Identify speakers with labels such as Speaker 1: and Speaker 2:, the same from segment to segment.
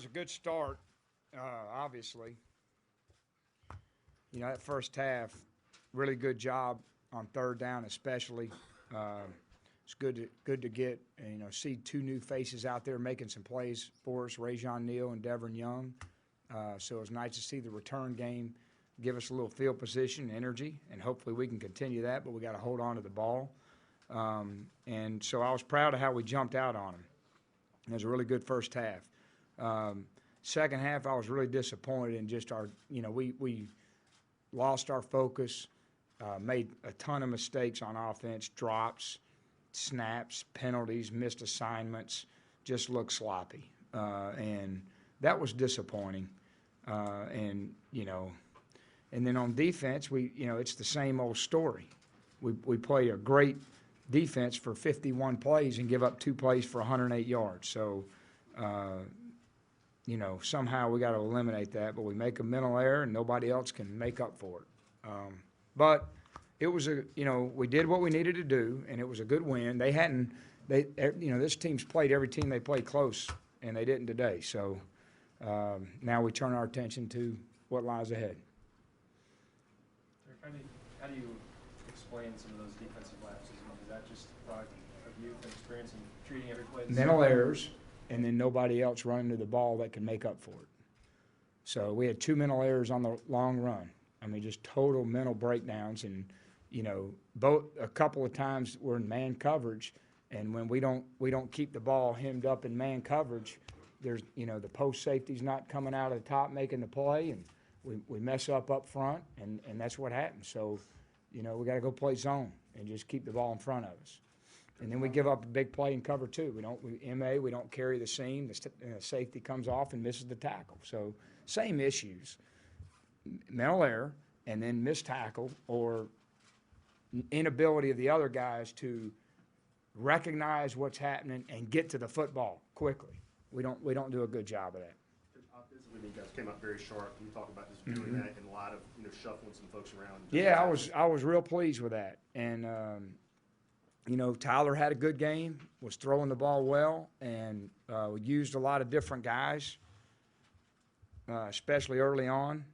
Speaker 1: was a good start, obviously. You know, that first half, really good job on third down especially. It's good to get, see two new faces out there making some plays for us, Rajon Neal and Devin Young. So it was nice to see the return game give us a little field position and energy, and hopefully we can continue that, but we got to hold on to the ball. And so I was proud of how we jumped out on them. It was a really good first half. Second half, I was really disappointed in just our, we lost our focus, made a ton of mistakes on offense, drops, snaps, penalties, missed assignments, just looked sloppy. And that was disappointing. And then on defense, it's the same old story. We play a great defense for 51 plays and give up 2 plays for 108 yards. So, somehow we got to eliminate that, but we make a mental error and nobody else can make up for it. But it was we did what we needed to do, and it was a good win. This team's played every team they played close, and they didn't today. So now we turn our attention to what lies ahead.
Speaker 2: How do you explain some of those defensive lapses? Is that just a product of youth and experience and treating every play the same?
Speaker 1: Mental errors, and then nobody else running to the ball that can make up for it. So we had 2 mental errors on the long run. I mean, just total mental breakdowns, and a couple of times we're in man coverage, and when we don't keep the ball hemmed up in man coverage, there's the post safety's not coming out of the top making the play, and we mess up front, and that's what happens. So, we got to go play zone and just keep the ball in front of us. And then we give up a big play in cover 2. We don't carry the seam. The safety comes off and misses the tackle. So same issues, mental error, and then missed tackle or inability of the other guys to recognize what's happening and get to the football quickly. We don't do a good job of that.
Speaker 3: Offensively, you guys came up very sharp. Can you talk about just doing that and a lot of shuffling some folks around?
Speaker 1: Yeah, I was real pleased with that, and Tyler had a good game, was throwing the ball well, and we used a lot of different guys, especially early on.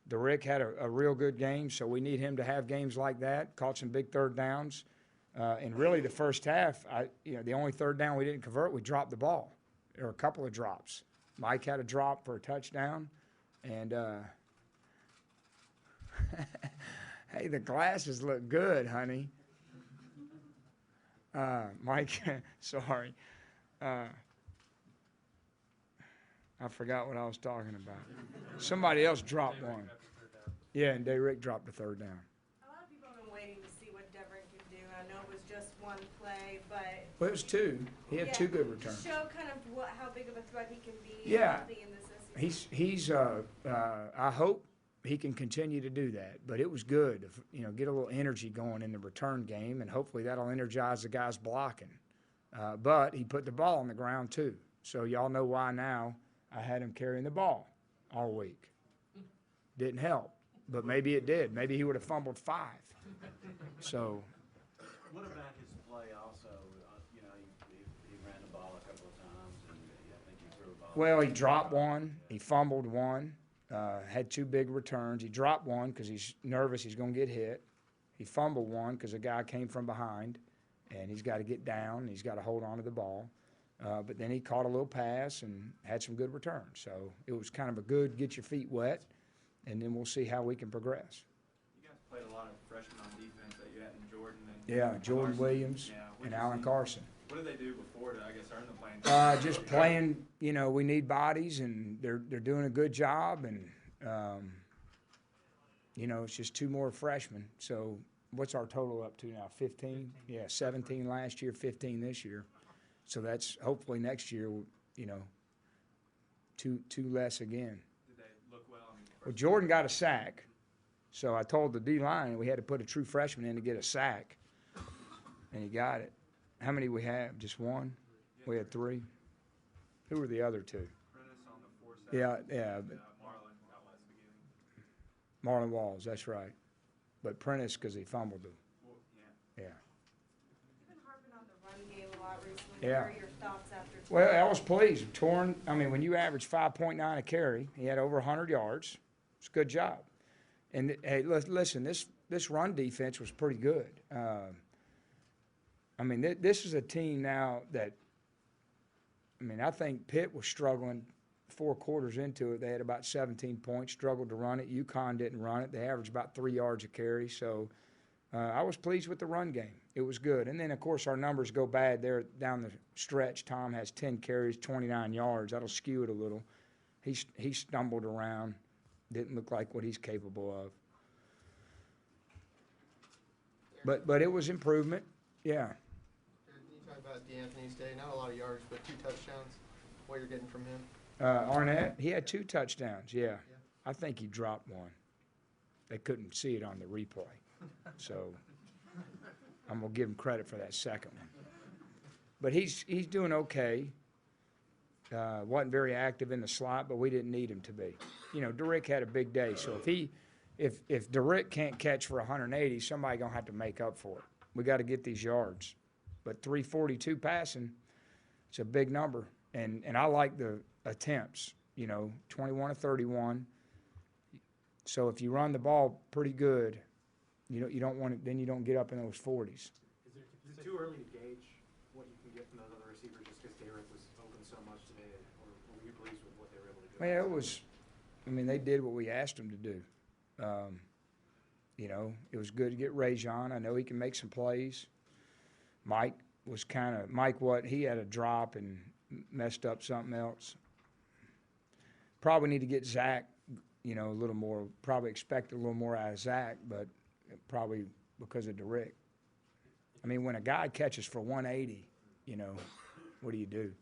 Speaker 1: DeRick had a real good game, so we need him to have games like that. Caught some big third downs, and really the first half, the only third down we didn't convert, we dropped the ball. There were a couple of drops. Mike had a drop for a touchdown, and hey, the glasses look good, honey. Mike, sorry. I forgot what I was talking about. Somebody else dropped one. Yeah, and Derrick dropped the third down.
Speaker 4: A lot of people have been waiting to see what Devin can do. I know it was just one play, but
Speaker 1: Well, it was 2. He had 2 good returns.
Speaker 4: To show kind of how big of a threat he can be.
Speaker 1: Yeah.
Speaker 4: In this SEC.
Speaker 1: He's I hope he can continue to do that. But it was good, get a little energy going in the return game, and hopefully that'll energize the guys blocking. But he put the ball on the ground too. So y'all know why now I had him carrying the ball all week. Didn't help, but maybe it did. Maybe he would have fumbled 5. So.
Speaker 5: What about his play also? He ran the ball a couple of times, and I think he threw a ball.
Speaker 1: Well, he dropped one. He fumbled one. Had 2 big returns. He dropped one because he's nervous he's going to get hit. He fumbled one because a guy came from behind, and he's got to get down. And he's got to hold on to the ball. But then he caught a little pass and had some good returns. So it was kind of a good get your feet wet, and then we'll see how we can progress.
Speaker 2: You guys played a lot of freshmen on defense that you had in Jordan and
Speaker 1: Jordan
Speaker 2: Carson.
Speaker 1: Williams and Alan Carson.
Speaker 2: What did they do before to, earn the playing time?
Speaker 1: Just playing, we need bodies, and they're doing a good job, and, it's just 2 more freshmen. So what's our total up to now, 15? Yeah, 17 last year, 15 this year. So that's hopefully next year, 2 less again.
Speaker 2: Did they look well?
Speaker 1: Well, Jordan got a sack, so I told the D-line we had to put a true freshman in to get a sack, and he got it. How many we have? Just 1? We had 3. Who were the other 2?
Speaker 2: Prentice on the 4 side.
Speaker 1: Yeah.
Speaker 2: Marlon out last beginning.
Speaker 1: Marlon Walls, that's right. But Prentice because he fumbled him.
Speaker 2: Well,
Speaker 1: Yeah.
Speaker 4: You've been harping on the run game a lot recently. What
Speaker 1: Yeah.
Speaker 4: are your thoughts after?
Speaker 1: Well, I was pleased. When you average 5.9 a carry, he had over 100 yards. It's a good job. And hey, listen, this run defense was pretty good. This is a team now that, I think Pitt was struggling 4 quarters into it. They had about 17 points, struggled to run it. UConn didn't run it. They averaged about 3 yards a carry. So I was pleased with the run game. It was good. And then, of course, our numbers go bad there down the stretch. Tom has 10 carries, 29 yards. That'll skew it a little. He stumbled around. Didn't look like what he's capable of. But it was improvement. Yeah.
Speaker 6: You talk about DeAnthony's day, not a lot of yards, but 2 touchdowns. What you're getting from him?
Speaker 1: Arnett, he had 2 touchdowns, yeah. I think he dropped one. They couldn't see it on the replay. So I'm going to give him credit for that second one. But he's doing okay. Wasn't very active in the slot, but we didn't need him to be. DeRick had a big day. So if DeRick can't catch for 180, somebody going to have to make up for it. We got to get these yards. But 342 passing, it's a big number. And I like the attempts, 21 to 31. So if you run the ball pretty good, you don't want it, then you don't get up in those 40s.
Speaker 7: Is it too early to gauge what you can get from those other receivers just because Derek was open so much today, or were you pleased with what they were able to do?
Speaker 1: Yeah, they did what we asked them to do. It was good to get Rajon. I know he can make some plays. Mike he had a drop and messed up something else. Probably need to get Zach, a little more, probably expect a little more out of Zach, but probably because of DeRick. When a guy catches for 180, what do you do?
Speaker 2: You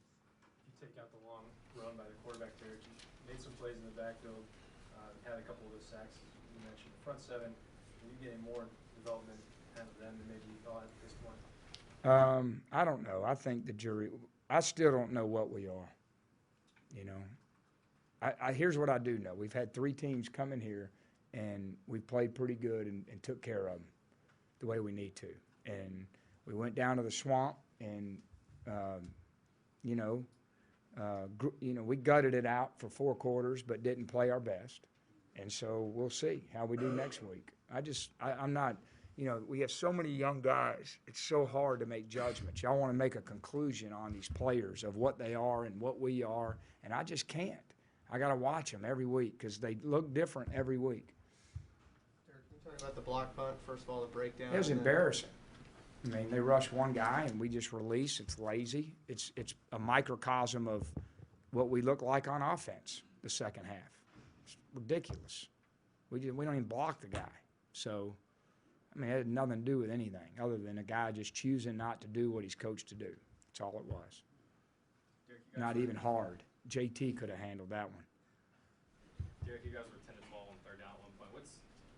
Speaker 2: take out the long run by the quarterback there. You made some plays in the backfield, had a couple of those sacks, as you mentioned. The front 7, are you getting more development out of them than maybe you thought at this point?
Speaker 1: I don't know. I think I still don't know what we are, here's what I do know. We've had 3 teams come in here, and we played pretty good and took care of them the way we need to. And we went down to the swamp, and, we gutted it out for 4 quarters but didn't play our best. And so we'll see how we do next week. I'm not, we have so many young guys. It's so hard to make judgments. Y'all want to make a conclusion on these players of what they are and what we are, and I just can't. I got to watch them every week because they look different every week.
Speaker 6: Derek, can you talk about the block punt, first of all, the breakdown?
Speaker 1: It was embarrassing. They rush one guy and we just release. It's lazy. It's a microcosm of what we look like on offense the second half. It's ridiculous. We don't even block the guy. So, it had nothing to do with anything other than a guy just choosing not to do what he's coached to do. That's all it was.
Speaker 8: Derek,
Speaker 1: Not even hard. JT could have handled that one.
Speaker 8: Derek, you guys were 10 to 12 on 3rd down at one point.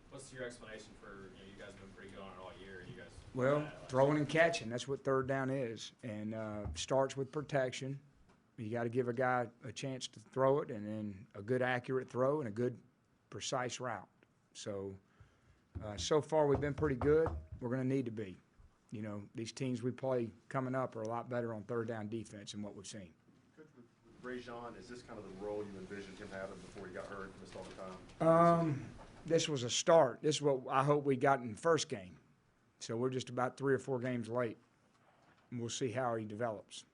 Speaker 8: What's your explanation for you guys have been pretty good on it all year? And you guys
Speaker 1: Well, throwing and catching, that's what 3rd down is. And starts with protection. You got to give a guy a chance to throw it, and then a good accurate throw and a good precise route. So, so far we've been pretty good. We're going to need to be. These teams we play coming up are a lot better on 3rd down defense than what we've seen.
Speaker 3: Rajon, is this kind of the role you envisioned him having before he got hurt and missed all the time?
Speaker 1: This was a start. This is what I hope we got in the first game. So we're just about 3 or 4 games late, and we'll see how he develops.